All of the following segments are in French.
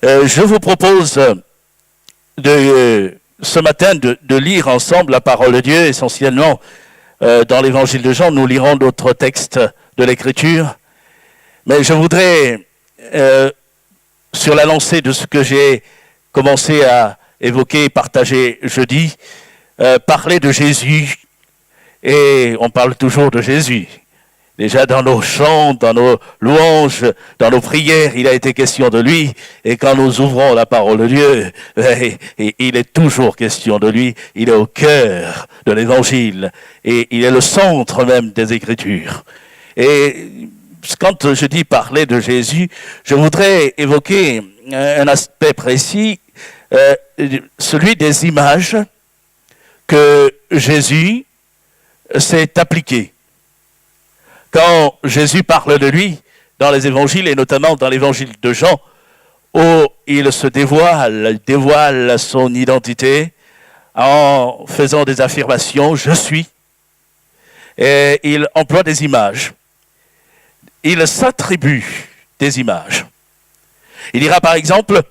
Je vous propose ce matin de lire ensemble la parole de Dieu, essentiellement dans l'évangile de Jean. Nous lirons d'autres textes de l'Écriture. Mais je voudrais, sur la lancée de ce que j'ai commencé à évoquer et partager jeudi, parler de Jésus. Et on parle toujours de Jésus. Déjà dans nos chants, dans nos louanges, dans nos prières, il a été question de lui. Et quand nous ouvrons la parole de Dieu, il est toujours question de lui. Il est au cœur de l'Évangile. Et il est le centre même des Écritures. Et quand je dis parler de Jésus, je voudrais évoquer un aspect précis, celui des images que Jésus s'est appliqué. Quand Jésus parle de lui dans les évangiles, et notamment dans l'évangile de Jean, où il se dévoile son identité en faisant des affirmations, je suis, et il emploie des images. Il s'attribue des images. Il dira par exemple,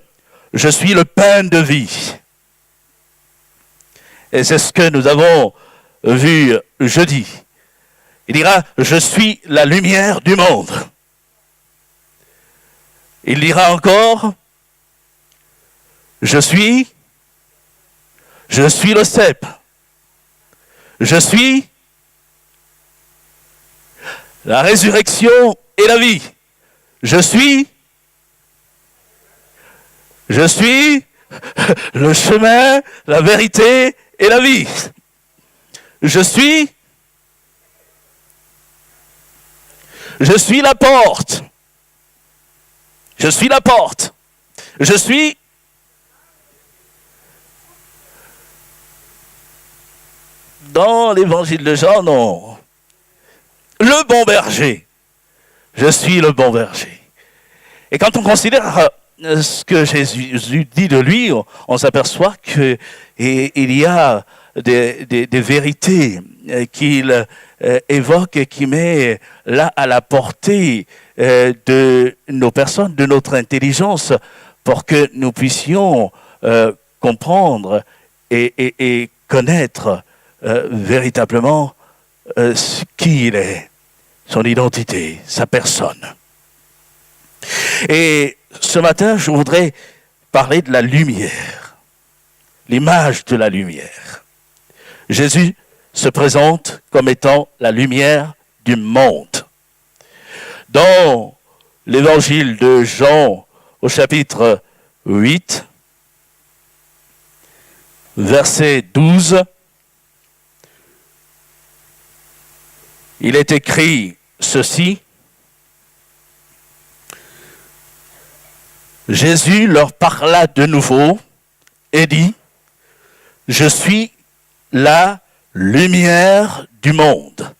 je suis le pain de vie. Et c'est ce que nous avons vu jeudi. Il dira, je suis la lumière du monde. Il dira encore, je suis le cep. Je suis la résurrection et la vie. Je suis le chemin, la vérité et la vie. Je suis la porte. Je suis la porte. Je suis dans l'évangile de Jean, non. Le bon berger. Je suis le bon berger. Et quand on considère ce que Jésus dit de lui, on s'aperçoit qu'il y a des vérités qu'il évoque et qui met là à la portée de nos personnes, de notre intelligence, pour que nous puissions comprendre et connaître véritablement qui il est, son identité, sa personne. Et ce matin, je voudrais parler de la lumière, l'image de la lumière. Jésus se présente comme étant la lumière du monde. Dans l'évangile de Jean, au chapitre 8, verset 12, il est écrit ceci. Jésus leur parla de nouveau et dit, je suis la lumière du monde.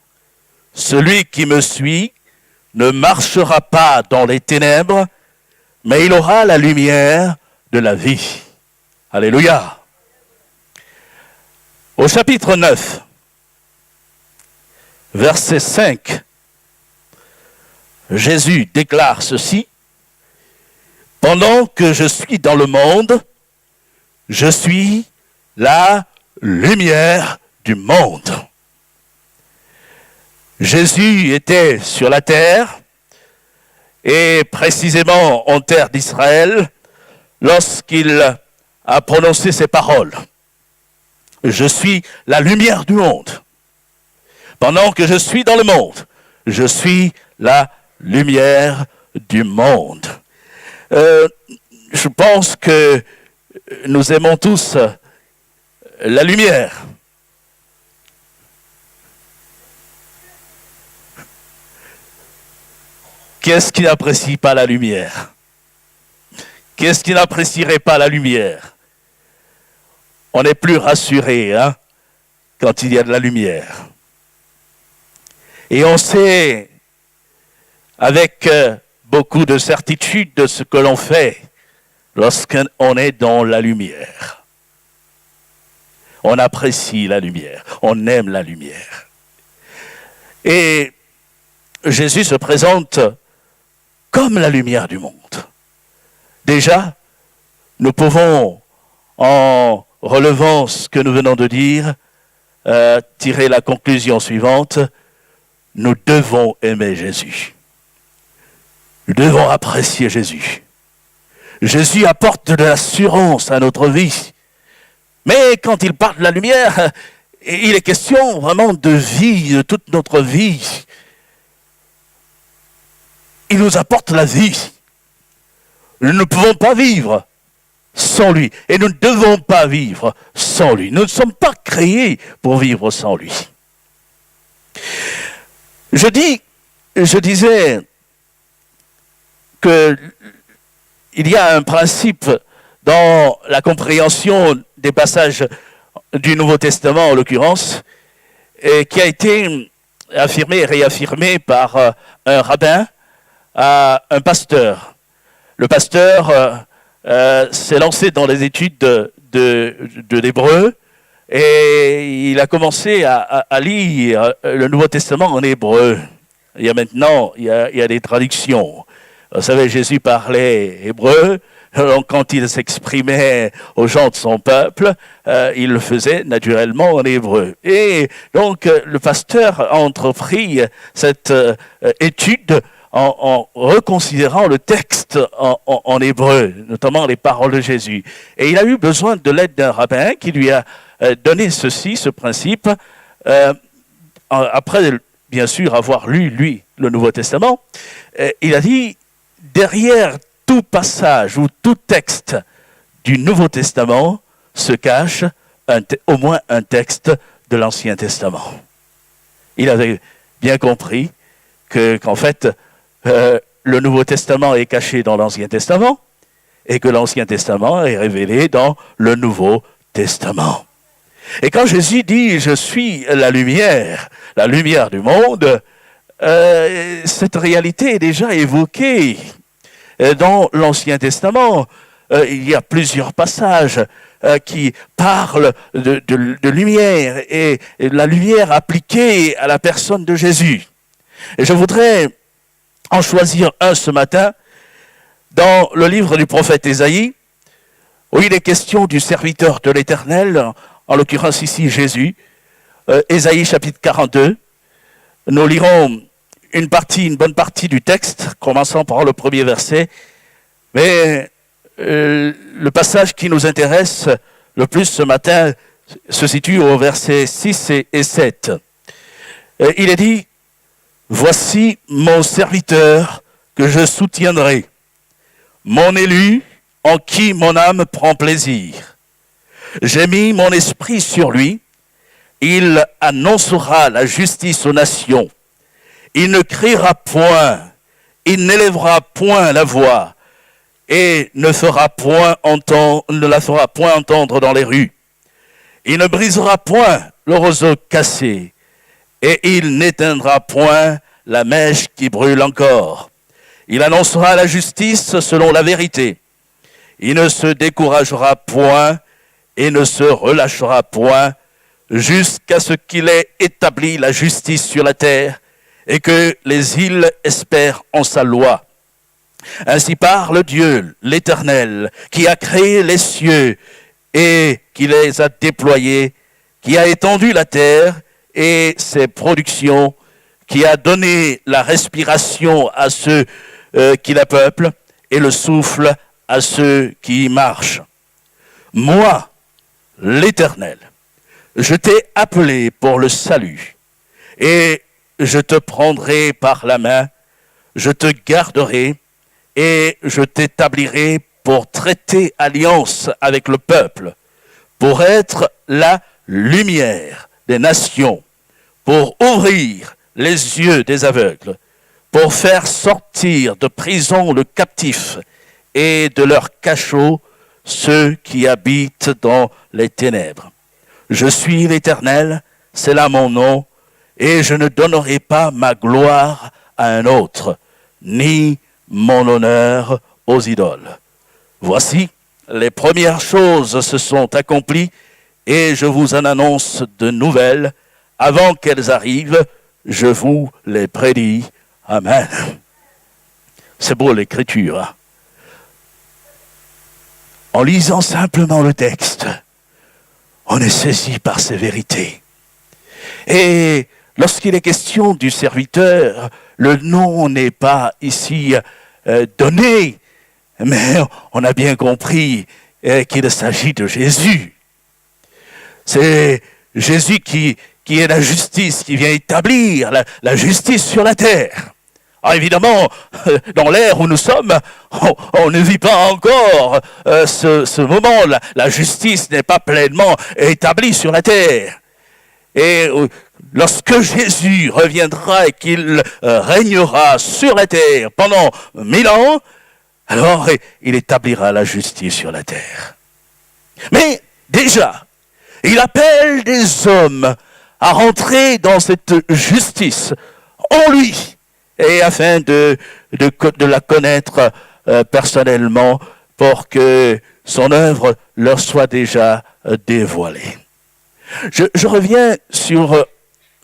Celui qui me suit ne marchera pas dans les ténèbres, mais il aura la lumière de la vie. Alléluia. Au chapitre 9, verset 5, Jésus déclare ceci. Pendant que je suis dans le monde, je suis la lumière du monde. Jésus était sur la terre, et précisément en terre d'Israël, lorsqu'il a prononcé ces paroles. Je suis la lumière du monde. Pendant que je suis dans le monde, je suis la lumière du monde. Je pense que nous aimons tous la lumière. Qui est-ce qui n'apprécie pas la lumière? Qui est-ce qui n'apprécierait pas la lumière? On est plus rassuré quand il y a de la lumière. Et on sait avec beaucoup de certitude de ce que l'on fait lorsqu'on est dans la lumière. On apprécie la lumière, on aime la lumière. Et Jésus se présente comme la lumière du monde. Déjà, nous pouvons, en relevant ce que nous venons de dire, tirer la conclusion suivante. Nous devons aimer Jésus. Nous devons apprécier Jésus. Jésus apporte de l'assurance à notre vie. Mais quand il parle de la lumière, il est question vraiment de vie, de toute notre vie. Il nous apporte la vie. Nous ne pouvons pas vivre sans lui. Et nous ne devons pas vivre sans lui. Nous ne sommes pas créés pour vivre sans lui. Je disais qu'il y a un principe dans la compréhension des passages du Nouveau Testament, en l'occurrence, qui a été affirmé et réaffirmé par un rabbin à un pasteur. Le pasteur s'est lancé dans les études de l'hébreu et il a commencé à lire le Nouveau Testament en hébreu. Il y a des traductions. Vous savez, Jésus parlait hébreu. Donc, quand il s'exprimait aux gens de son peuple, il le faisait naturellement en hébreu. Et donc, le pasteur a entrepris cette étude en reconsidérant le texte en hébreu, notamment les paroles de Jésus. Et il a eu besoin de l'aide d'un rabbin qui lui a donné ce principe, après, bien sûr, avoir lu, lui, le Nouveau Testament. Il a dit, derrière tout passage ou tout texte du Nouveau Testament se cache au moins un texte de l'Ancien Testament. Il avait bien compris qu'en fait, le Nouveau Testament est caché dans l'Ancien Testament et que l'Ancien Testament est révélé dans le Nouveau Testament. Et quand Jésus dit « Je suis la lumière du monde », cette réalité est déjà évoquée dans l'Ancien Testament. Il y a plusieurs passages qui parlent de lumière et la lumière appliquée à la personne de Jésus. Et je voudrais en choisir un ce matin dans le livre du prophète Ésaïe, où il est question du serviteur de l'Éternel, en l'occurrence ici Jésus. Ésaïe chapitre 42. Nous lirons une bonne partie du texte, commençant par le premier verset, mais le passage qui nous intéresse le plus ce matin se situe au verset 6 et 7. Il est dit, « Voici mon serviteur que je soutiendrai, mon élu en qui mon âme prend plaisir. J'ai mis mon esprit sur lui, il annoncera la justice aux nations. Il ne criera point, il n'élèvera point la voix et ne la fera point entendre dans les rues. Il ne brisera point le roseau cassé et il n'éteindra point la mèche qui brûle encore. Il annoncera la justice selon la vérité. Il ne se découragera point et ne se relâchera point jusqu'à ce qu'il ait établi la justice sur la terre et que les îles espèrent en sa loi. Ainsi parle Dieu, l'Éternel, qui a créé les cieux et qui les a déployés, qui a étendu la terre et ses productions, qui a donné la respiration à ceux qui la peuplent et le souffle à ceux qui y marchent. Moi, l'Éternel, je t'ai appelé pour le salut et je te prendrai par la main, je te garderai et je t'établirai pour traiter alliance avec le peuple, pour être la lumière des nations, pour ouvrir les yeux des aveugles, pour faire sortir de prison le captif et de leur cachot ceux qui habitent dans les ténèbres. Je suis l'Éternel, c'est là mon nom, et je ne donnerai pas ma gloire à un autre, ni mon honneur aux idoles. Voici, les premières choses se sont accomplies, et je vous en annonce de nouvelles. Avant qu'elles arrivent, je vous les prédis. Amen. C'est beau l'écriture, hein? En lisant simplement le texte, on est saisi par ces vérités. Et lorsqu'il est question du serviteur, le nom n'est pas ici donné, mais on a bien compris qu'il s'agit de Jésus. C'est Jésus qui est la justice, qui vient établir la justice sur la terre. Alors évidemment, dans l'ère où nous sommes, on ne vit pas encore ce moment. La justice n'est pas pleinement établie sur la terre. Et lorsque Jésus reviendra et qu'il régnera sur la terre pendant 1000 ans, alors il établira la justice sur la terre. Mais déjà, il appelle des hommes à rentrer dans cette justice en lui, et afin de la connaître personnellement pour que son œuvre leur soit déjà dévoilée. Je reviens sur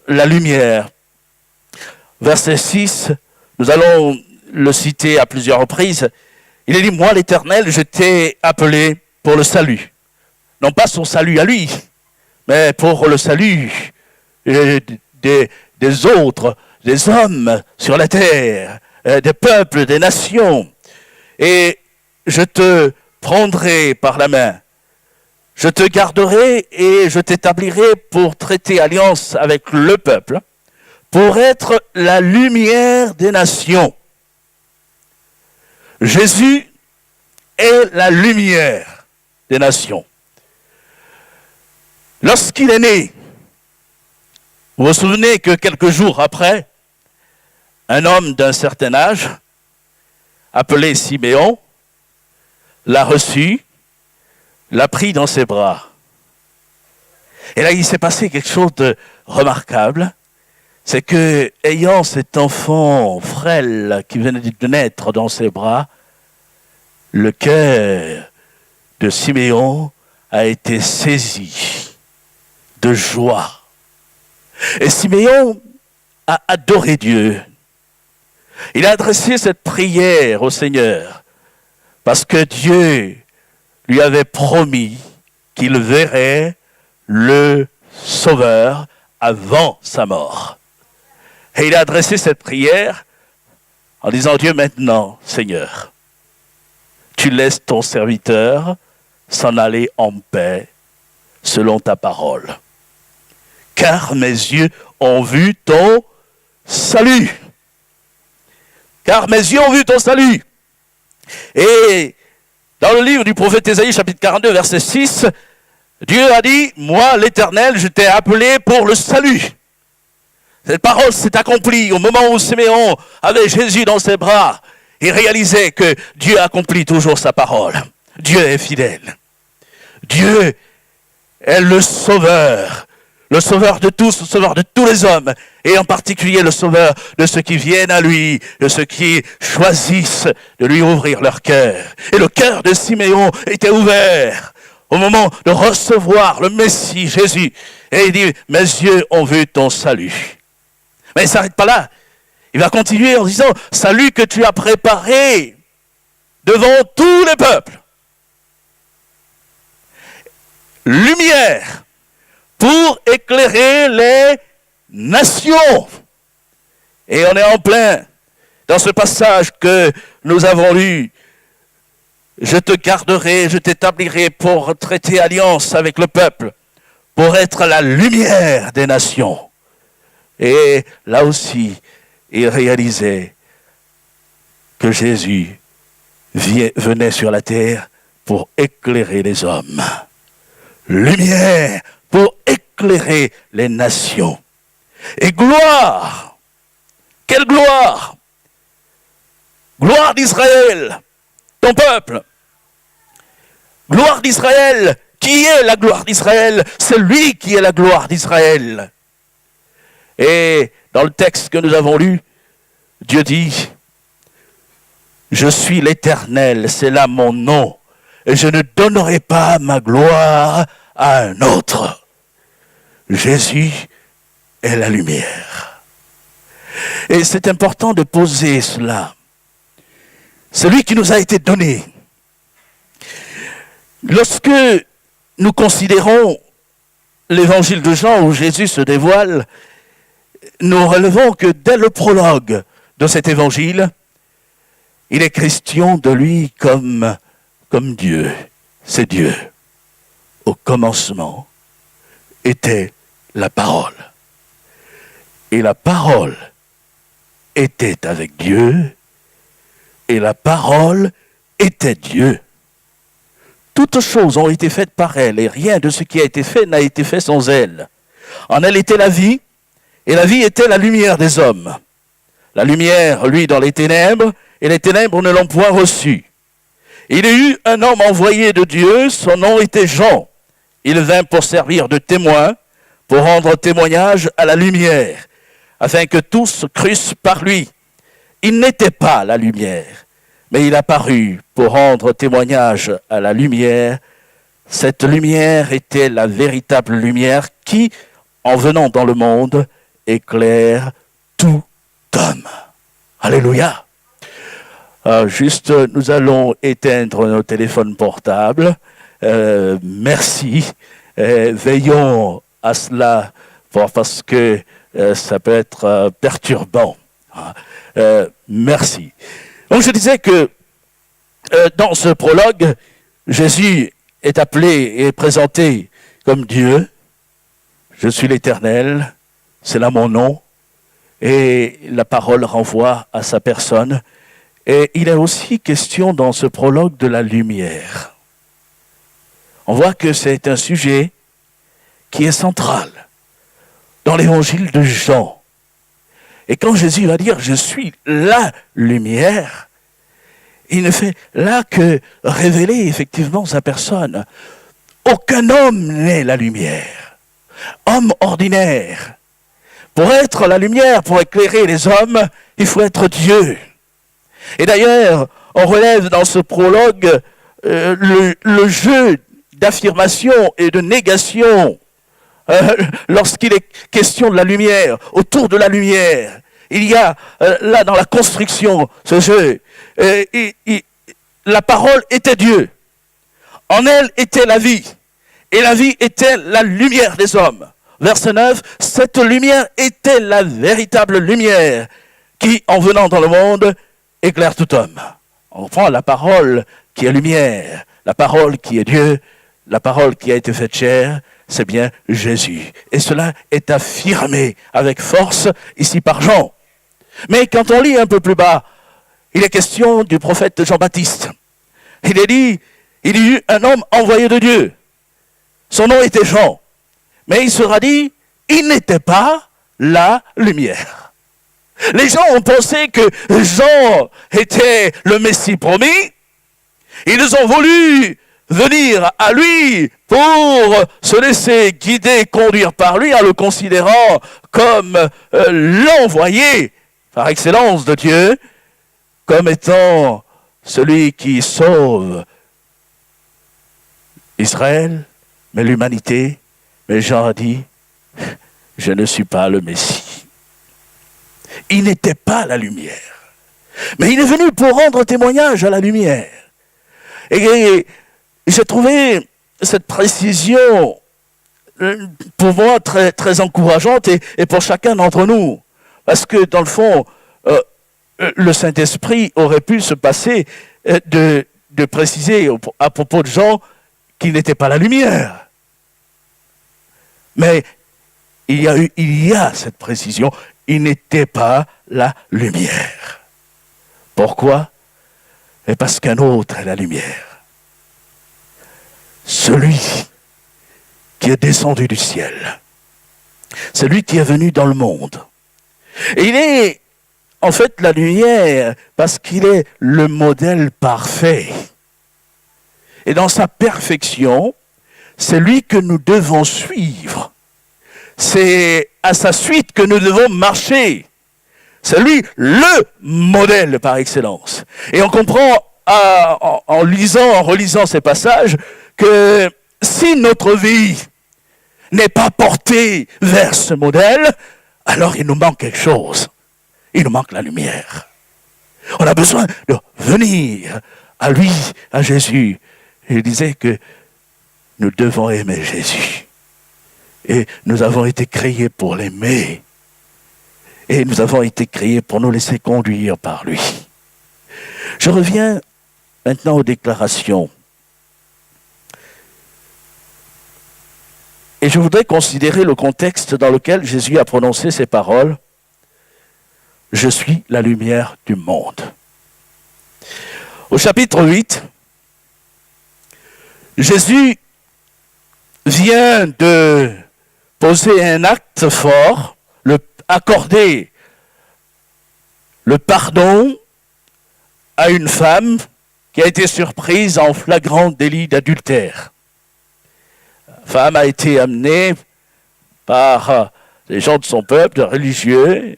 la lumière. Verset 6, nous allons le citer à plusieurs reprises. Il est dit, moi l'Éternel, je t'ai appelé pour le salut. Non pas son salut à lui, mais pour le salut des autres, des hommes sur la terre, des peuples, des nations. Et je te prendrai par la main. Je te garderai et je t'établirai pour traiter alliance avec le peuple, pour être la lumière des nations. Jésus est la lumière des nations. Lorsqu'il est né, vous vous souvenez que quelques jours après, un homme d'un certain âge, appelé Siméon, l'a reçu, l'a pris dans ses bras. Et là, il s'est passé quelque chose de remarquable. C'est que, ayant cet enfant frêle qui venait de naître dans ses bras, le cœur de Siméon a été saisi de joie. Et Siméon a adoré Dieu. Il a adressé cette prière au Seigneur parce que Dieu lui avait promis qu'il verrait le Sauveur avant sa mort. Et il a adressé cette prière en disant, Dieu, maintenant, Seigneur, tu laisses ton serviteur s'en aller en paix selon ta parole. Car mes yeux ont vu ton salut. Car mes yeux ont vu ton salut. Et dans le livre du prophète Ésaïe, chapitre 42, verset 6, Dieu a dit, moi, l'Éternel, je t'ai appelé pour le salut. Cette parole s'est accomplie au moment où Siméon avait Jésus dans ses bras. Il réalisait que Dieu accomplit toujours sa parole. Dieu est fidèle. Dieu est le sauveur de tous, le sauveur de tous les hommes, et en particulier le sauveur de ceux qui viennent à lui, de ceux qui choisissent de lui ouvrir leur cœur. Et le cœur de Siméon était ouvert au moment de recevoir le Messie Jésus. Et il dit, mes yeux ont vu ton salut. Mais il ne s'arrête pas là. Il va continuer en disant, salut que tu as préparé devant tous les peuples. Lumière pour éclairer les nations. Et on est en plein dans ce passage que nous avons lu. Je te garderai, je t'établirai pour traiter alliance avec le peuple, pour être la lumière des nations. Et là aussi, il réalisait que Jésus venait sur la terre pour éclairer les hommes. Lumière pour éclairer les nations. Et gloire! Quelle gloire! Gloire d'Israël, ton peuple. Gloire d'Israël. Qui est la gloire d'Israël? C'est lui qui est la gloire d'Israël. Et dans le texte que nous avons lu, Dieu dit, je suis l'Éternel, c'est là mon nom, et je ne donnerai pas ma gloire à un autre. Jésus est la lumière. Et c'est important de poser cela. Celui qui nous a été donné. Lorsque nous considérons l'évangile de Jean où Jésus se dévoile, nous relevons que dès le prologue de cet évangile, il est question de lui comme Dieu. C'est Dieu. Au commencement était la parole. Et la parole était avec Dieu, et la parole était Dieu. Toutes choses ont été faites par elle, et rien de ce qui a été fait n'a été fait sans elle. En elle était la vie, et la vie était la lumière des hommes. La lumière, lui, dans les ténèbres, et les ténèbres ne l'ont point reçue. Il y a eu un homme envoyé de Dieu, son nom était Jean. Il vint pour servir de témoin, pour rendre témoignage à la lumière, afin que tous crussent par lui. Il n'était pas la lumière, mais il apparut pour rendre témoignage à la lumière. Cette lumière était la véritable lumière qui, en venant dans le monde, éclaire tout homme. Alléluia. Juste, nous allons éteindre nos téléphones portables. Merci. Veillons à cela parce que ça peut être perturbant. Merci. Donc je disais que dans ce prologue, Jésus est appelé et présenté comme Dieu. Je suis l'Éternel, c'est là mon nom. Et la parole renvoie à sa personne. Et il est aussi question dans ce prologue de la lumière. On voit que c'est un sujet qui est central dans l'évangile de Jean. Et quand Jésus va dire « Je suis la lumière », il ne fait là que révéler effectivement sa personne. Aucun homme n'est la lumière. Homme ordinaire. Pour être la lumière, pour éclairer les hommes, il faut être Dieu. Et d'ailleurs, on relève dans ce prologue le jeu d'affirmation et de négation lorsqu'il est question de la lumière, autour de la lumière. Il y a là dans la construction ce jeu. La parole était Dieu. En elle était la vie. Et la vie était la lumière des hommes. Verset 9, cette lumière était la véritable lumière qui, en venant dans le monde, éclaire tout homme. On prend la parole qui est lumière, la parole qui est Dieu, la parole qui a été faite chair, c'est bien Jésus. Et cela est affirmé avec force ici par Jean. Mais quand on lit un peu plus bas, il est question du prophète Jean-Baptiste. Il est dit, il y eut un homme envoyé de Dieu. Son nom était Jean. Mais il sera dit, il n'était pas la lumière. Les gens ont pensé que Jean était le Messie promis. Ils ont voulu venir à lui pour se laisser guider, conduire par lui en le considérant comme l'envoyé par excellence de Dieu, comme étant celui qui sauve Israël, mais l'humanité. Mais Jean a dit, je ne suis pas le Messie. Il n'était pas la lumière. Mais il est venu pour rendre témoignage à la lumière. Et j'ai trouvé cette précision pour moi très, très encourageante et pour chacun d'entre nous. Parce que dans le fond, le Saint-Esprit aurait pu se passer de préciser à propos de Jean qu'il n'était pas la lumière. Mais il y a cette précision, il n'était pas la lumière. Pourquoi? Et parce qu'un autre est la lumière. Celui qui est descendu du ciel. Celui qui est venu dans le monde. Et il est en fait la lumière parce qu'il est le modèle parfait. Et dans sa perfection, c'est lui que nous devons suivre. C'est à sa suite que nous devons marcher. C'est lui le modèle par excellence. Et on comprend en relisant ces passages, que si notre vie n'est pas portée vers ce modèle, alors il nous manque quelque chose. Il nous manque la lumière. On a besoin de venir à lui, à Jésus, il disait que nous devons aimer Jésus. Et nous avons été créés pour l'aimer. Et nous avons été créés pour nous laisser conduire par lui. Je reviens maintenant aux déclarations. Et je voudrais considérer le contexte dans lequel Jésus a prononcé ces paroles. Je suis la lumière du monde. Au chapitre 8, Jésus vient de poser un acte fort, accorder le pardon à une femme qui a été surprise en flagrant délit d'adultère. La femme a été amenée par les gens de son peuple, religieux,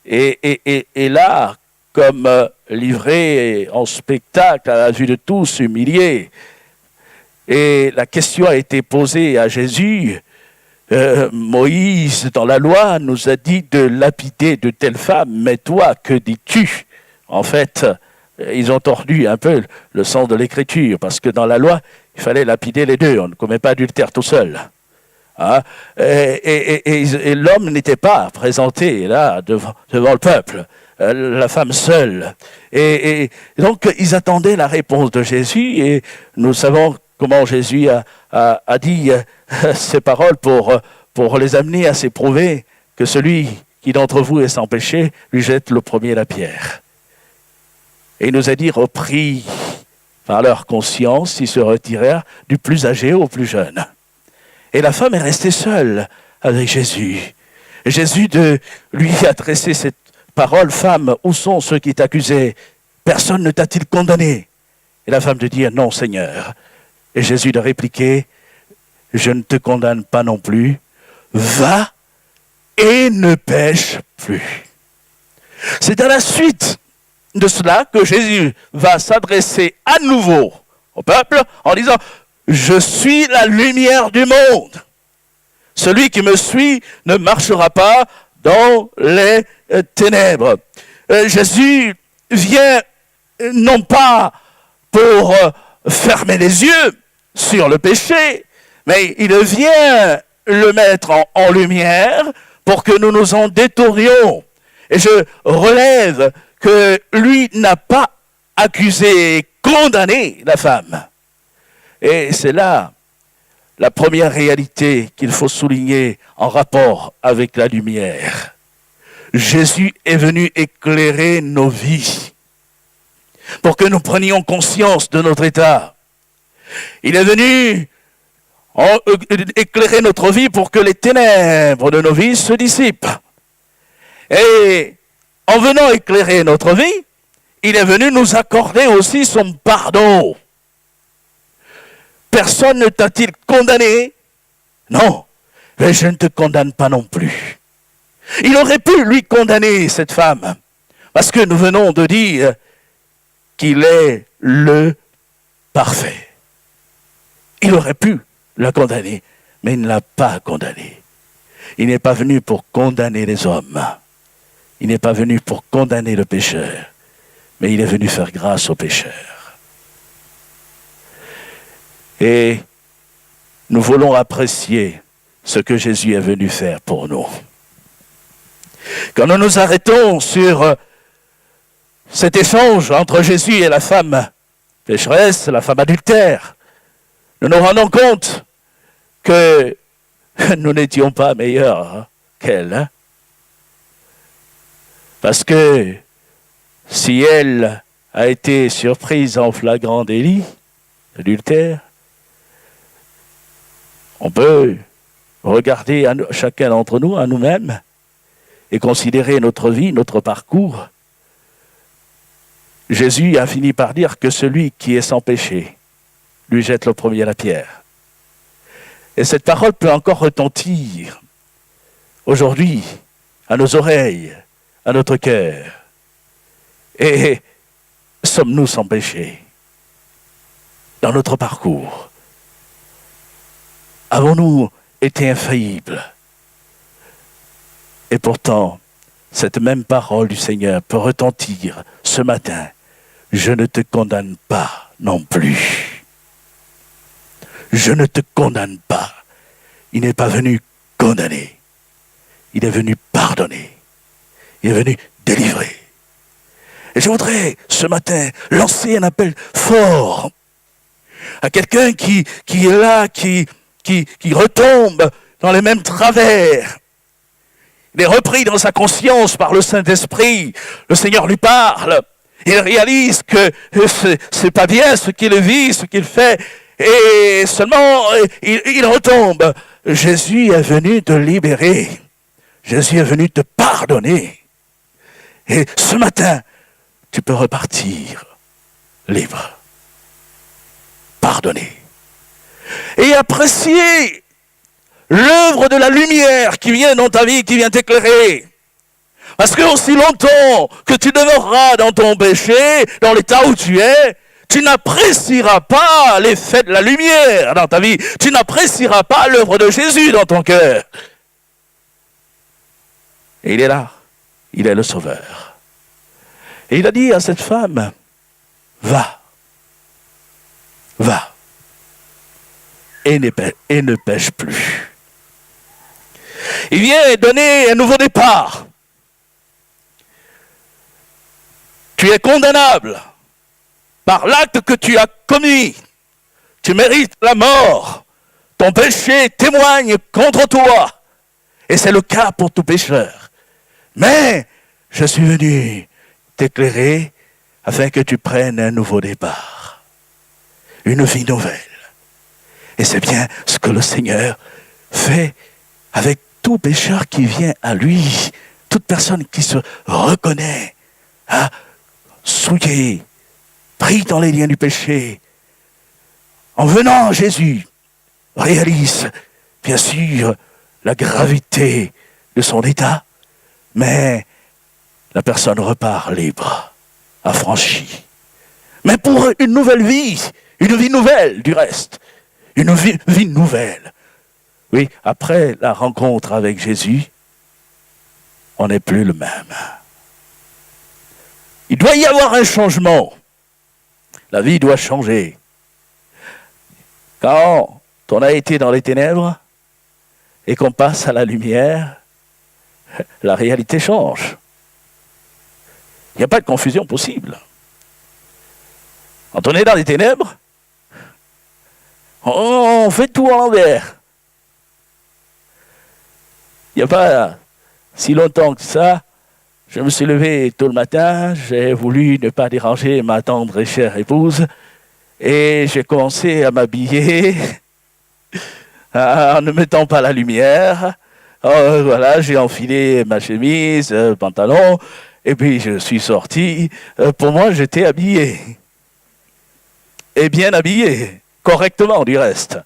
et là, comme livrée en spectacle à la vue de tous, humiliée. Et la question a été posée à Jésus. Moïse, dans la loi, nous a dit de lapider de telle femme, mais toi, que dis-tu? En fait, ils ont tordu un peu le sens de l'écriture, parce que dans la loi, il fallait lapider les deux, on ne commet pas adultère tout seul. Hein? Et l'homme n'était pas présenté là devant le peuple, la femme seule. Et donc, ils attendaient la réponse de Jésus, et nous savons comment Jésus a dit ces paroles pour les amener à s'éprouver que celui qui d'entre vous est sans péché, lui jette le premier la pierre. Et il nous a dit, repris par leur conscience, ils se retirèrent du plus âgé au plus jeune. Et la femme est restée seule avec Jésus. Et Jésus lui a adressé cette parole, femme, où sont ceux qui t'accusaient? Personne ne t'a-t-il condamné? Et la femme de dire, non Seigneur. Et Jésus de répliquer, je ne te condamne pas non plus, va et ne pêche plus. C'est à la suite de cela que Jésus va s'adresser à nouveau au peuple en disant, je suis la lumière du monde. Celui qui me suit ne marchera pas dans les ténèbres. Jésus vient non pas pour fermer les yeux sur le péché, mais il vient le mettre en lumière pour que nous nous en détournions. Et je relève que lui n'a pas accusé et condamné la femme. Et c'est là la première réalité qu'il faut souligner en rapport avec la lumière. Jésus est venu éclairer nos vies pour que nous prenions conscience de notre état. Il est venu éclairer notre vie pour que les ténèbres de nos vies se dissipent. Et en venant éclairer notre vie, il est venu nous accorder aussi son pardon. Personne ne t'a-t-il condamné? Non, mais je ne te condamne pas non plus. Il aurait pu lui condamner cette femme, parce que nous venons de dire qu'il est le parfait. Il aurait pu la condamner, mais il ne l'a pas condamnée. Il n'est pas venu pour condamner les hommes. Il n'est pas venu pour condamner le pécheur, mais il est venu faire grâce au pécheur. Et nous voulons apprécier ce que Jésus est venu faire pour nous. Quand nous nous arrêtons sur cet échange entre Jésus et la femme pécheresse, la femme adultère, nous nous rendons compte que nous n'étions pas meilleurs qu'elle. Hein? Parce que si elle a été surprise en flagrant délit d'adultère, on peut regarder chacun d'entre nous, à nous-mêmes, et considérer notre vie, notre parcours. Jésus a fini par dire que celui qui est sans péché lui jette le premier la pierre. Et cette parole peut encore retentir aujourd'hui à nos oreilles, à notre cœur. Et sommes-nous sans péché dans notre parcours? Avons-nous été infaillibles? Et pourtant, cette même parole du Seigneur peut retentir ce matin. Je ne te condamne pas non plus. je ne te condamne pas. Il n'est pas venu condamner. Il est venu pardonner. Il est venu délivrer. Et je voudrais ce matin lancer un appel fort à quelqu'un qui est là, qui retombe dans les mêmes travers. Il est repris dans sa conscience par le Saint-Esprit. Le Seigneur lui parle. Il réalise que c'est pas bien ce qu'il vit, ce qu'il fait. Et seulement, il retombe. Jésus est venu te libérer. Jésus est venu te pardonner. Et ce matin, tu peux repartir libre. Pardonner. Et apprécier l'œuvre de la lumière qui vient dans ta vie, qui vient t'éclairer. Parce que aussi longtemps que tu demeureras dans ton péché, dans l'état où tu es, tu n'apprécieras pas l'effet de la lumière dans ta vie. Tu n'apprécieras pas l'œuvre de Jésus dans ton cœur. Et il est là. Il est le Sauveur. Et il a dit à cette femme, va. Va. Et ne pêche plus. Il vient donner un nouveau départ. Tu es condamnable par l'acte que tu as commis. Tu mérites la mort. Ton péché témoigne contre toi. Et c'est le cas pour tout pécheur. Mais je suis venu t'éclairer afin que tu prennes un nouveau départ. Une vie nouvelle. Et c'est bien ce que le Seigneur fait avec tout pécheur qui vient à lui. Toute personne qui se reconnaît, souillé, pris dans les liens du péché. En venant à Jésus, réalise bien sûr la gravité de son état, mais la personne repart libre, affranchie. Mais pour une nouvelle vie, une vie nouvelle du reste, une vie nouvelle. Oui, après la rencontre avec Jésus, on n'est plus le même. Il doit y avoir un changement. La vie doit changer. Quand on a été dans les ténèbres et qu'on passe à la lumière, la réalité change. Il n'y a pas de confusion possible. Quand on est dans les ténèbres, on fait tout à l'envers. Il n'y a pas si longtemps que ça, je me suis levé tôt le matin, j'ai voulu ne pas déranger ma tendre et chère épouse, et j'ai commencé à m'habiller en ne mettant pas la lumière. Voilà, j'ai enfilé ma chemise, pantalon, et puis je suis sorti. Pour moi, j'étais habillé. Et bien habillé, correctement du reste.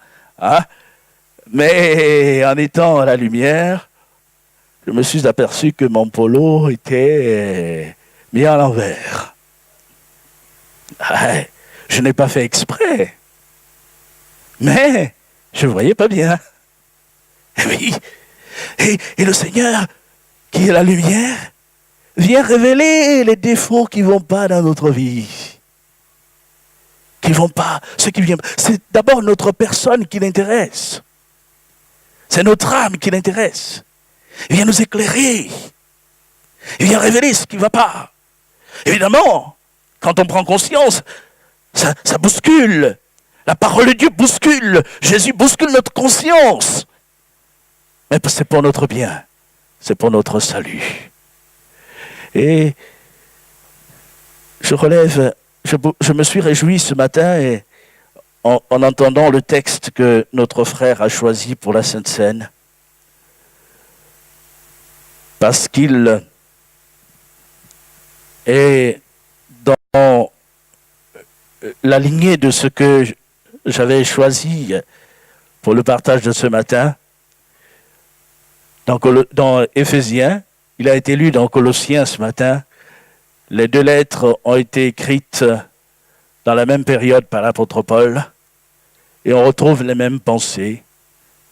Mais en étant à la lumière, je me suis aperçu que mon polo était mis à l'envers. Je n'ai pas fait exprès. Mais je ne voyais pas bien. Et oui. Et le Seigneur, qui est la lumière, vient révéler les défauts qui ne vont pas dans notre vie. Qui ne vont pas. Ce qui vient. C'est d'abord notre personne qui l'intéresse. C'est notre âme qui l'intéresse. Il vient nous éclairer. Il vient révéler ce qui ne va pas. Évidemment, quand on prend conscience, ça bouscule. La parole de Dieu bouscule. Jésus bouscule notre conscience. Mais c'est pour notre bien. C'est pour notre salut. Et je me suis réjoui ce matin et en entendant le texte que notre frère a choisi pour la Sainte Seine. Parce qu'il est dans la lignée de ce que j'avais choisi pour le partage de ce matin. Dans Éphésiens, il a été lu dans Colossiens ce matin. Les deux lettres ont été écrites dans la même période par l'apôtre Paul. Et on retrouve les mêmes pensées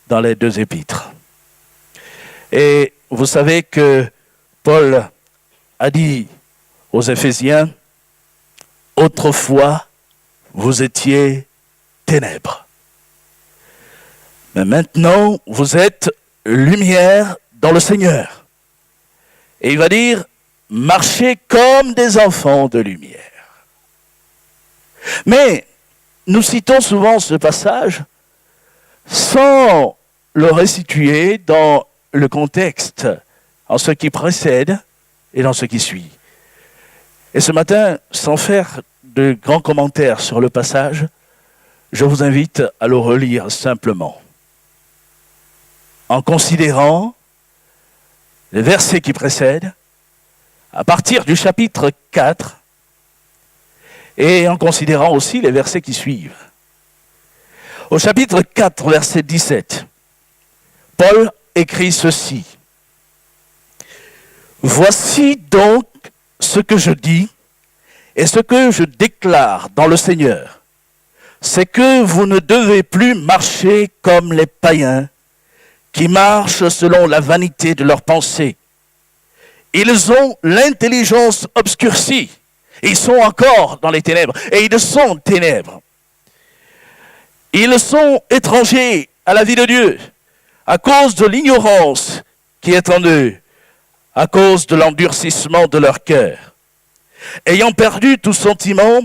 dans les deux épîtres. Et vous savez que Paul a dit aux Éphésiens, « Autrefois, vous étiez ténèbres. Mais maintenant, vous êtes lumière dans le Seigneur. Et il va dire, marchez comme des enfants de lumière. Mais nous citons souvent ce passage sans le resituer dans le contexte, en ce qui précède et dans ce qui suit. Et ce matin, sans faire de grands commentaires sur le passage, je vous invite à le relire simplement, en considérant les versets qui précèdent, à partir du chapitre 4, et en considérant aussi les versets qui suivent. Au chapitre 4, verset 17, Paul écrit ceci. « Voici donc ce que je dis et ce que je déclare dans le Seigneur, c'est que vous ne devez plus marcher comme les païens qui marchent selon la vanité de leurs pensées. Ils ont l'intelligence obscurcie. Ils sont encore dans les ténèbres et ils sont ténèbres. Ils sont étrangers à la vie de Dieu à cause de l'ignorance qui est en eux, à cause de l'endurcissement de leur cœur. Ayant perdu tout sentiment,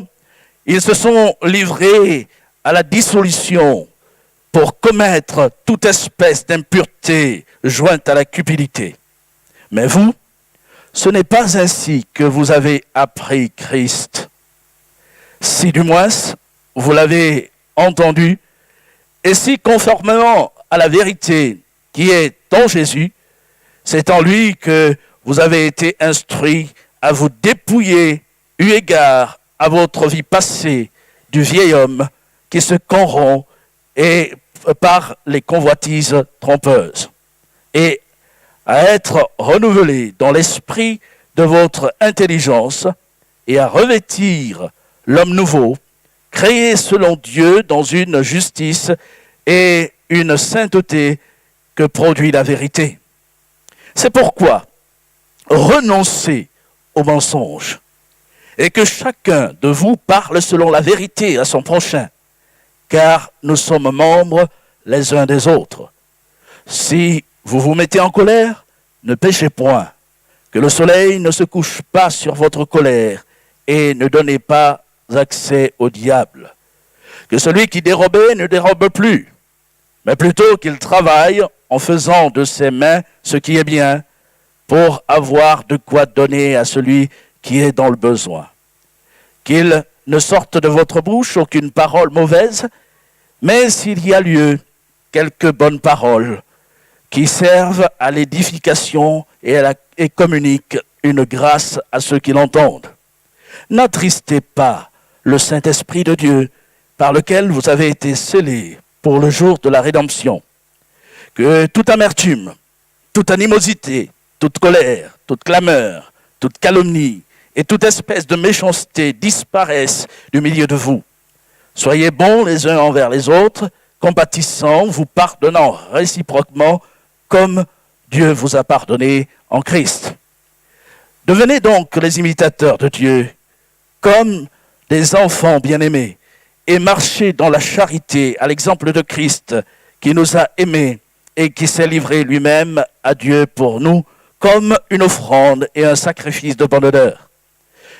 ils se sont livrés à la dissolution pour commettre toute espèce d'impureté jointe à la cupidité. Mais vous, ce n'est pas ainsi que vous avez appris Christ. Si du moins vous l'avez entendu, et si conformément à la vérité qui est en Jésus, c'est en lui que vous avez été instruits à vous dépouiller, eu égard à votre vie passée, du vieil homme qui se corrompt et par les convoitises trompeuses, et à être renouvelé dans l'esprit de votre intelligence et à revêtir l'homme nouveau, créé selon Dieu dans une justice et une sainteté que produit la vérité. C'est pourquoi renoncez au mensonge et que chacun de vous parle selon la vérité à son prochain, car nous sommes membres les uns des autres. Si vous vous mettez en colère, ne péchez point, que le soleil ne se couche pas sur votre colère et ne donnez pas accès au diable. Que celui qui dérobait ne dérobe plus, mais plutôt qu'il travaille en faisant de ses mains ce qui est bien, pour avoir de quoi donner à celui qui est dans le besoin. Qu'il ne sorte de votre bouche aucune parole mauvaise, mais s'il y a lieu, quelques bonnes paroles qui servent à l'édification et communiquent une grâce à ceux qui l'entendent. N'attristez pas le Saint-Esprit de Dieu, par lequel vous avez été scellés pour le jour de la rédemption. Que toute amertume, toute animosité, toute colère, toute clameur, toute calomnie et toute espèce de méchanceté disparaissent du milieu de vous. Soyez bons les uns envers les autres, compatissants, vous pardonnant réciproquement comme Dieu vous a pardonné en Christ. Devenez donc les imitateurs de Dieu, comme des enfants bien-aimés, et marchez dans la charité à l'exemple de Christ, qui nous a aimés et qui s'est livré lui-même à Dieu pour nous, comme une offrande et un sacrifice de bonne odeur.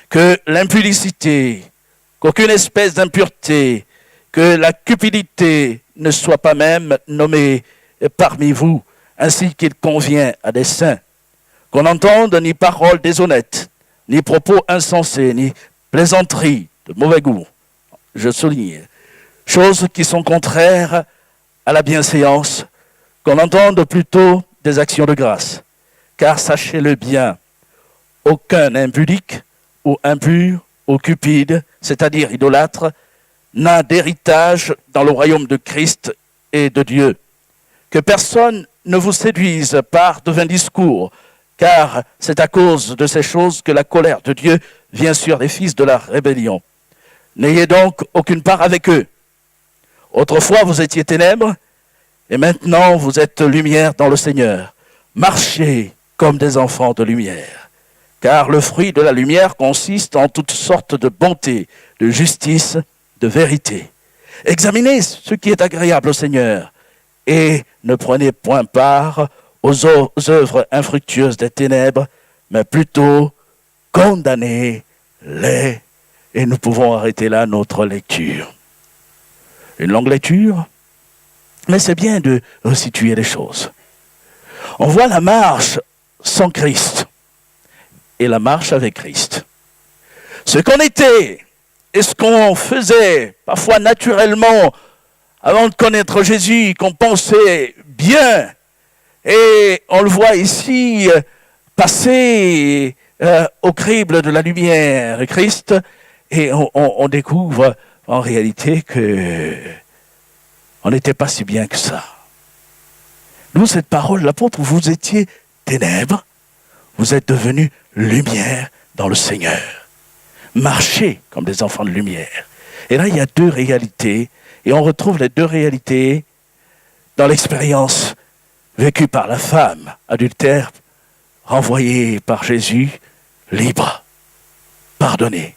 Que l'impudicité, qu'aucune espèce d'impureté, que la cupidité ne soit pas même nommée parmi vous, ainsi qu'il convient à des saints. Qu'on n'entende ni paroles déshonnêtes, ni propos insensés, ni plaisanteries de mauvais goût, je souligne, choses qui sont contraires à la bienséance, qu'on entende plutôt des actions de grâce. Car sachez-le bien, aucun impudique ou impur ou cupide, c'est-à-dire idolâtre, n'a d'héritage dans le royaume de Christ et de Dieu. Que personne ne vous séduise par de vains discours, car c'est à cause de ces choses que la colère de Dieu vient sur les fils de la rébellion. N'ayez donc aucune part avec eux. Autrefois vous étiez ténèbres, et maintenant vous êtes lumière dans le Seigneur. Marchez comme des enfants de lumière, car le fruit de la lumière consiste en toutes sortes de bonté, de justice, de vérité. Examinez ce qui est agréable au Seigneur, et ne prenez point part aux œuvres infructueuses des ténèbres, mais plutôt condamnez-les. Et nous pouvons arrêter là notre lecture. Une longue lecture, mais c'est bien de resituer les choses. On voit la marche sans Christ et la marche avec Christ. Ce qu'on était et ce qu'on faisait, parfois naturellement, avant de connaître Jésus, qu'on pensait bien, et on le voit ici passer au crible de la lumière de Christ, et on découvre en réalité que on n'était pas si bien que ça. Nous, cette parole, l'apôtre, vous étiez ténèbres, vous êtes devenus lumière dans le Seigneur. Marchez comme des enfants de lumière. Et là, il y a deux réalités, et on retrouve les deux réalités dans l'expérience vécue par la femme adultère, renvoyée par Jésus, libre, pardonnée.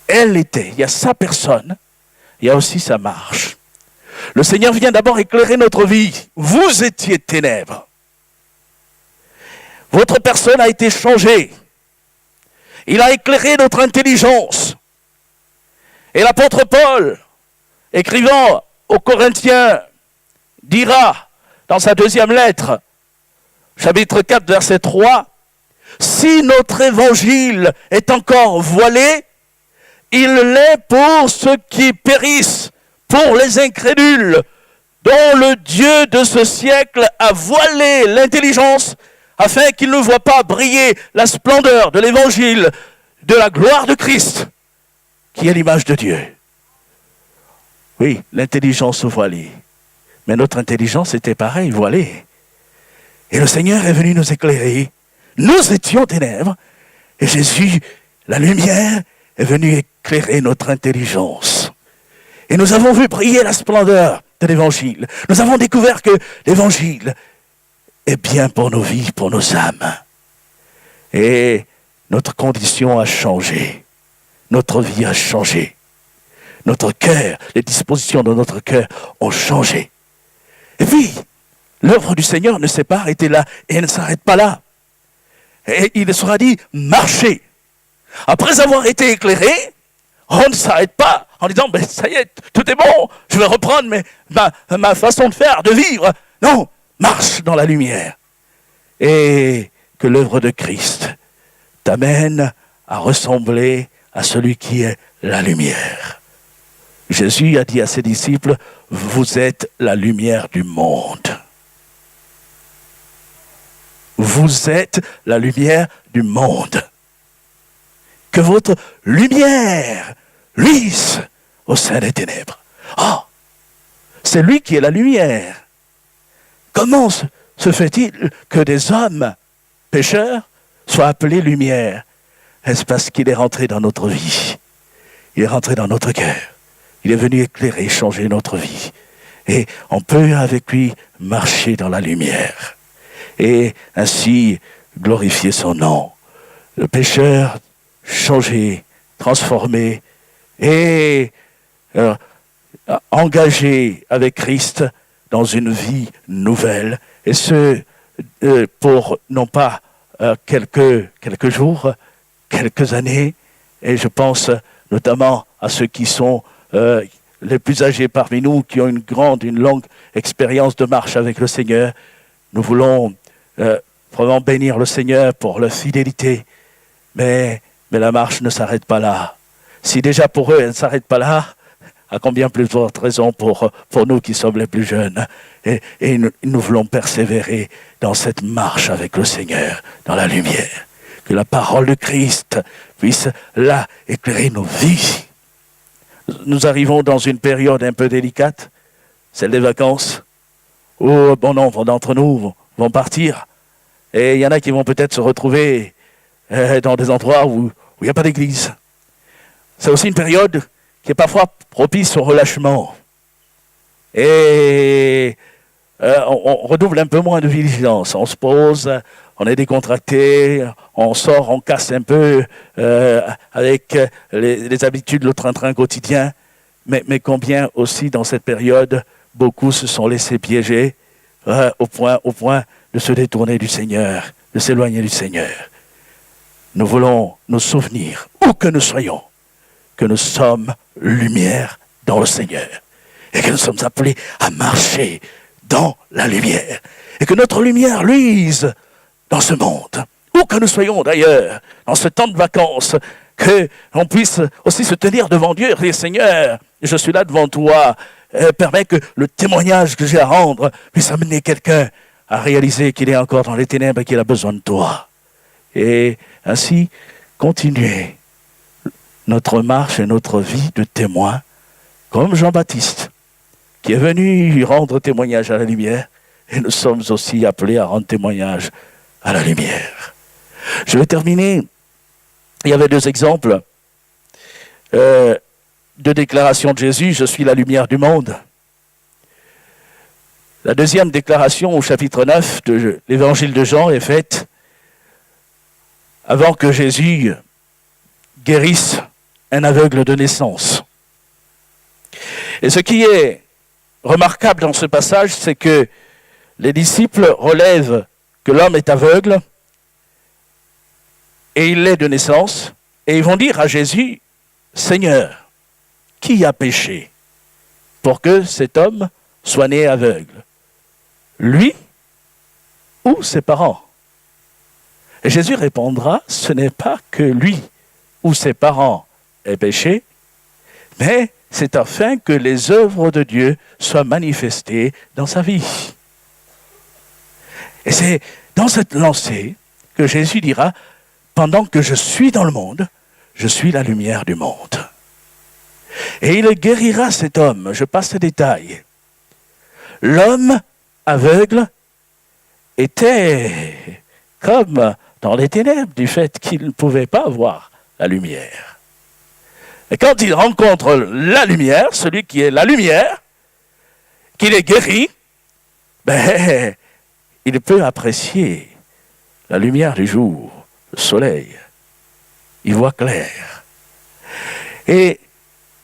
Elle était, il y a sa personne, il y a aussi sa marche. Le Seigneur vient d'abord éclairer notre vie. Vous étiez ténèbres. Votre personne a été changée. Il a éclairé notre intelligence. Et l'apôtre Paul, écrivant aux Corinthiens, dira dans sa deuxième lettre, chapitre 4, verset 3, « Si notre évangile est encore voilé, il l'est pour ceux qui périssent, pour les incrédules, dont le Dieu de ce siècle a voilé l'intelligence, afin qu'ils ne voient pas briller la splendeur de l'évangile, de la gloire de Christ, qui est l'image de Dieu. » Oui, l'intelligence voilée. Mais notre intelligence était pareil, voilée. Et le Seigneur est venu nous éclairer. Nous étions ténèbres. Et Jésus, la lumière, est venu éclairer notre intelligence. Et nous avons vu briller la splendeur de l'évangile. Nous avons découvert que l'évangile est bien pour nos vies, pour nos âmes. Et notre condition a changé. Notre vie a changé. Notre cœur, les dispositions de notre cœur ont changé. Et puis, l'œuvre du Seigneur ne s'est pas arrêtée là et elle ne s'arrête pas là. Et il sera dit, marchez. Après avoir été éclairé, on ne s'arrête pas en disant, ben, ça y est, tout est bon, je vais reprendre ma façon de faire, de vivre. Non, marche dans la lumière. Et que l'œuvre de Christ t'amène à ressembler à celui qui est la lumière. Jésus a dit à ses disciples, vous êtes la lumière du monde. Vous êtes la lumière du monde. Que votre lumière luise au sein des ténèbres. Oh, c'est lui qui est la lumière. Comment se fait-il que des hommes pécheurs soient appelés lumière? Est-ce parce qu'il est rentré dans notre vie? Il est rentré dans notre cœur. Il est venu éclairer, changer notre vie. Et on peut avec lui marcher dans la lumière. Et ainsi glorifier son nom. Le pécheur changé, transformé et engagé avec Christ dans une vie nouvelle. Et ce, pour non pas quelques jours, quelques années. Et je pense notamment à ceux qui sont les plus âgés parmi nous, qui ont une longue expérience de marche avec le Seigneur. Nous voulons vraiment bénir le Seigneur pour leur fidélité, mais la marche ne s'arrête pas là. Si déjà pour eux, elle ne s'arrête pas là, à combien plus forte raison pour nous qui sommes les plus jeunes. Et nous voulons persévérer dans cette marche avec le Seigneur, dans la lumière. Que la parole de Christ puisse là éclairer nos vies. Nous arrivons dans une période un peu délicate, celle des vacances, où bon nombre d'entre nous vont partir. Et il y en a qui vont peut-être se retrouver dans des endroits où il n'y a pas d'église. C'est aussi une période qui est parfois propice au relâchement. Et on redouble un peu moins de vigilance. On se pose, on est décontracté, on sort, on casse un peu avec les habitudes, le train-train quotidien. Mais combien aussi dans cette période, beaucoup se sont laissés piéger au point de se détourner du Seigneur, de s'éloigner du Seigneur. Nous voulons nous souvenir, où que nous soyons, que nous sommes lumière dans le Seigneur et que nous sommes appelés à marcher dans la lumière et que notre lumière luise dans ce monde. Où que nous soyons d'ailleurs, dans ce temps de vacances, que l'on puisse aussi se tenir devant Dieu et dire « Seigneur, je suis là devant toi, permets que le témoignage que j'ai à rendre puisse amener quelqu'un à réaliser qu'il est encore dans les ténèbres et qu'il a besoin de toi. » Et ainsi, continuer notre marche et notre vie de témoin, comme Jean-Baptiste, qui est venu rendre témoignage à la lumière, et nous sommes aussi appelés à rendre témoignage à la lumière. Je vais terminer. Il y avait 2 exemples de déclaration de Jésus, « Je suis la lumière du monde ». La deuxième déclaration au chapitre 9 de l'évangile de Jean est faite avant que Jésus guérisse un aveugle de naissance. Et ce qui est remarquable dans ce passage, c'est que les disciples relèvent que l'homme est aveugle et il l'est de naissance, et ils vont dire à Jésus, « Seigneur, qui a péché pour que cet homme soit né aveugle? Lui ou ses parents ?» Et Jésus répondra, « Ce n'est pas que lui ou ses parents aient péché, mais c'est afin que les œuvres de Dieu soient manifestées dans sa vie. » Et c'est dans cette lancée que Jésus dira, « Pendant que je suis dans le monde, je suis la lumière du monde. » Et il guérira cet homme. Je passe les détails. L'homme aveugle était comme dans les ténèbres du fait qu'il ne pouvait pas voir la lumière. Et quand il rencontre la lumière, celui qui est la lumière, qu'il est guéri, il peut apprécier la lumière du jour, le soleil. Il voit clair. Et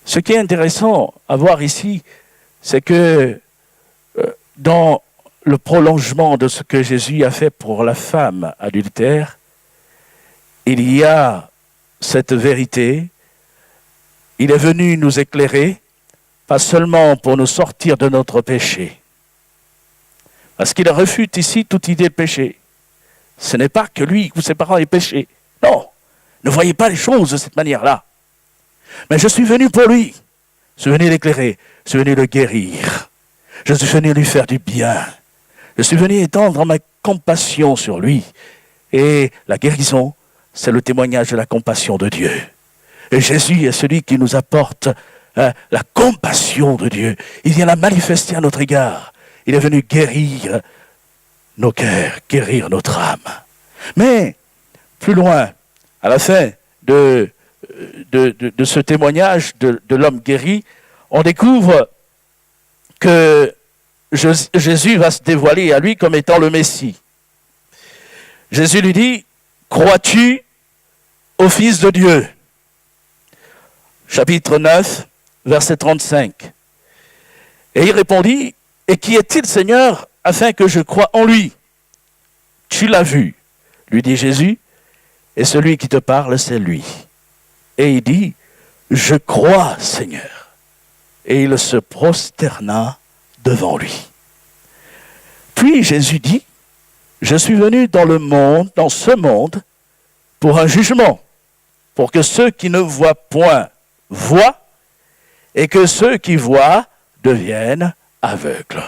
ce qui est intéressant à voir ici, c'est que dans le prolongement de ce que Jésus a fait pour la femme adultère, il y a cette vérité. Il est venu nous éclairer, pas seulement pour nous sortir de notre péché, parce qu'il refute ici toute idée de péché. Ce n'est pas que lui ou ses parents aient péché. Non, ne voyez pas les choses de cette manière-là. Mais je suis venu pour lui. Je suis venu l'éclairer. Je suis venu le guérir. Je suis venu lui faire du bien. Je suis venu étendre ma compassion sur lui. Et la guérison, c'est le témoignage de la compassion de Dieu. Et Jésus est celui qui nous apporte la compassion de Dieu. Il vient la manifester à notre égard. Il est venu guérir nos cœurs, guérir notre âme. Mais, plus loin, à la fin de ce témoignage de l'homme guéri, on découvre que Jésus va se dévoiler à lui comme étant le Messie. Jésus lui dit, « Crois-tu au Fils de Dieu ?» Chapitre 9, verset 35. Et il répondit, « Et qui est-il, Seigneur, afin que je croie en lui ?» « Tu l'as vu, lui dit Jésus, et celui qui te parle, c'est lui. » Et il dit, « Je crois, Seigneur. » Et il se prosterna devant lui. Puis Jésus dit, « Je suis venu dans ce monde, pour un jugement, pour que ceux qui ne voient point voient, et que ceux qui voient deviennent aveugles. »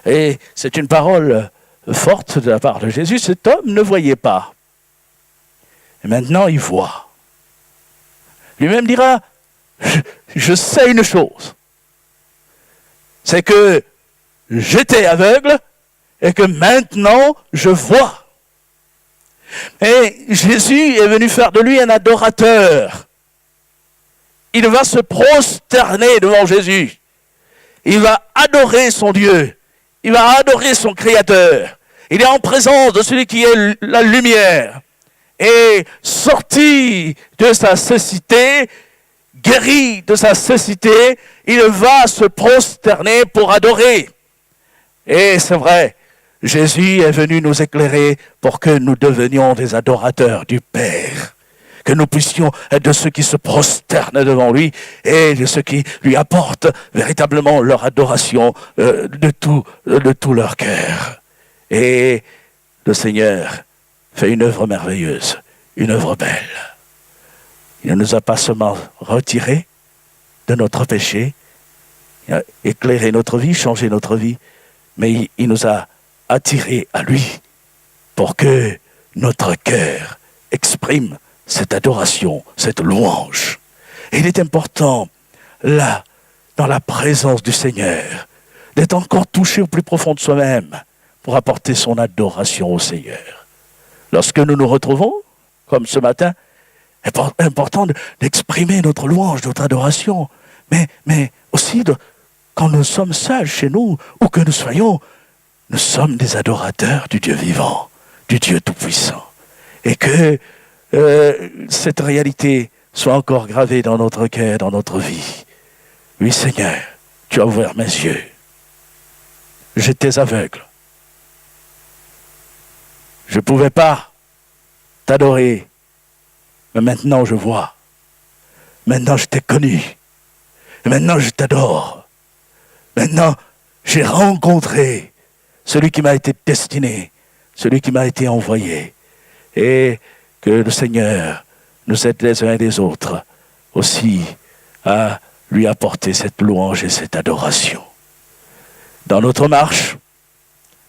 Et c'est une parole forte de la part de Jésus. Cet homme ne voyait pas. Et maintenant, il voit. Lui-même dira, je sais une chose. C'est que j'étais aveugle et que maintenant, je vois. Et Jésus est venu faire de lui un adorateur. Il va se prosterner devant Jésus. Il va adorer son Dieu. Il va adorer son Créateur. Il est en présence de celui qui est la lumière. Et sorti de sa cécité, guéri de sa cécité, il va se prosterner pour adorer. Et c'est vrai, Jésus est venu nous éclairer pour que nous devenions des adorateurs du Père. Que nous puissions être de ceux qui se prosternent devant lui et de ceux qui lui apportent véritablement leur adoration de tout leur cœur. Et le Seigneur fait une œuvre merveilleuse, une œuvre belle. Il ne nous a pas seulement retirés de notre péché, il a éclairé notre vie, changé notre vie, mais il nous a attirés à lui pour que notre cœur exprime cette adoration, cette louange. Et il est important, là, dans la présence du Seigneur, d'être encore touché au plus profond de soi-même pour apporter son adoration au Seigneur. Lorsque nous nous retrouvons, comme ce matin, c'est important d'exprimer notre louange, notre adoration, mais aussi quand nous sommes seuls chez nous, où que nous soyons, nous sommes des adorateurs du Dieu vivant, du Dieu tout-puissant. Et que cette réalité soit encore gravée dans notre cœur, dans notre vie. Oui, Seigneur, tu as ouvert mes yeux. J'étais aveugle. Je ne pouvais pas t'adorer. Mais maintenant, je vois. Maintenant, je t'ai connu. Et maintenant, je t'adore. Maintenant, j'ai rencontré celui qui m'a été destiné, celui qui m'a été envoyé. Et que le Seigneur nous aide les uns et les autres aussi à lui apporter cette louange et cette adoration. Dans notre marche,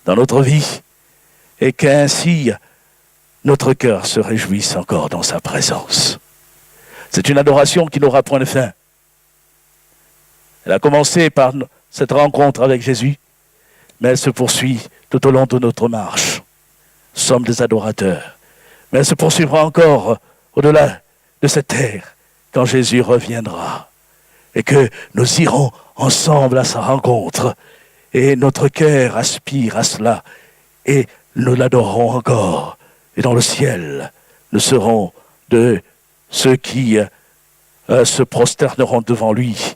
dans notre vie, et qu'ainsi notre cœur se réjouisse encore dans sa présence. C'est une adoration qui n'aura point de fin. Elle a commencé par cette rencontre avec Jésus, mais elle se poursuit tout au long de notre marche. Nous sommes des adorateurs. Mais elle se poursuivra encore au-delà de cette terre quand Jésus reviendra. Et que nous irons ensemble à sa rencontre. Et notre cœur aspire à cela. Et nous l'adorerons encore. Et dans le ciel, nous serons de ceux qui se prosterneront devant lui,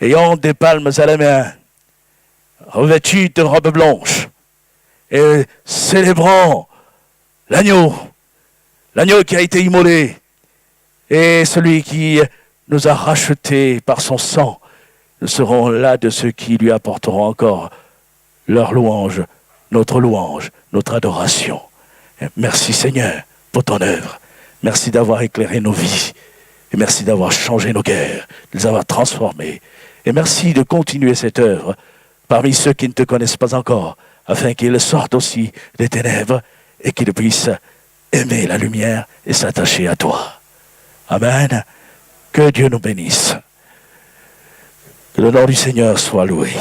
ayant des palmes à la main, revêtus de robes blanches, et célébrant l'agneau qui a été immolé, et celui qui nous a rachetés par son sang. Nous serons là de ceux qui lui apporteront encore leur louange, notre adoration. Et merci Seigneur pour ton œuvre. Merci d'avoir éclairé nos vies. Et merci d'avoir changé nos cœurs, de les avoir transformés. Et merci de continuer cette œuvre parmi ceux qui ne te connaissent pas encore, afin qu'ils sortent aussi des ténèbres et qu'ils puissent aimer la lumière et s'attacher à toi. Amen. Que Dieu nous bénisse. Que le nom du Seigneur soit loué.